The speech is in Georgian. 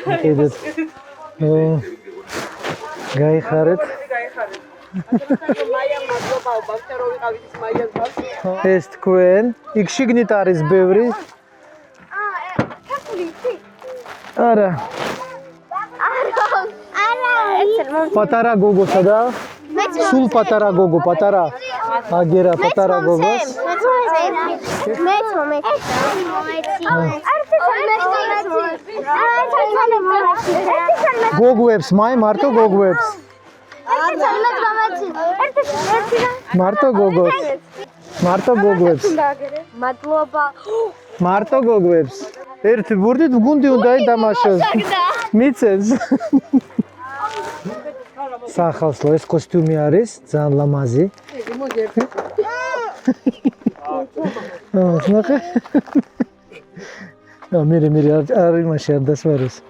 მიყიდეთ. გაიხარეთ. ეს თქვენ, იქ შიგნით არის ბევრი. არა. პატარა გოგოსა და სულ პატარა გოგო, პატარა. აგერა პატარა გოგოს. გოგვებს, მარტო გოგვებს. მარტო გოგოს. მარტო გოგვებს. მადლობა. მარტო გოგვებს. ერთი ბურთით გუნდი უნდა იდამაშოს. მიცეს. სახალხო ეს კოსტიუმი არის ძალიან ლამაზი. ნახე. მერე არ იმაში არ დასვარეს.